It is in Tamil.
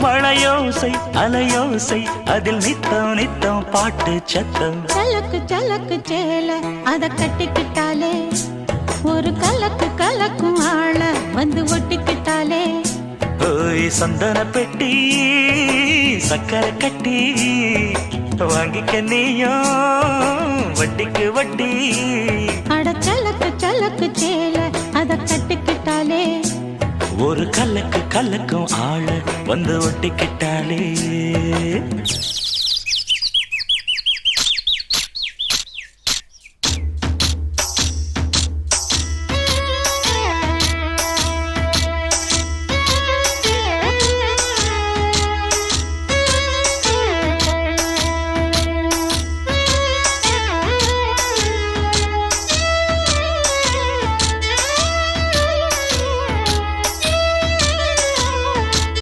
மழையோசை அலையோசை அதில் நித்தம் நித்தம் பாட்டு சத்தம். சலக்கு சலக்கு சேல அத கட்டிக்கிட்டாலே ஒரு கலக்கு கலக்கும் ஆள வந்து ஒட்டிக்கிட்டாலே. ஓய் சந்தன பெட்டி சக்கரை கட்டி வாங்கிக்க நீயும் வட்டிக்கு வட்டி. அட சலக்கு சலக்கு சேல அத கட்டிக்கிட்டாலே ஒரு கலக்கு கலக்கும் ஆள வந்து ஒட்டிக்கிட்டாலே.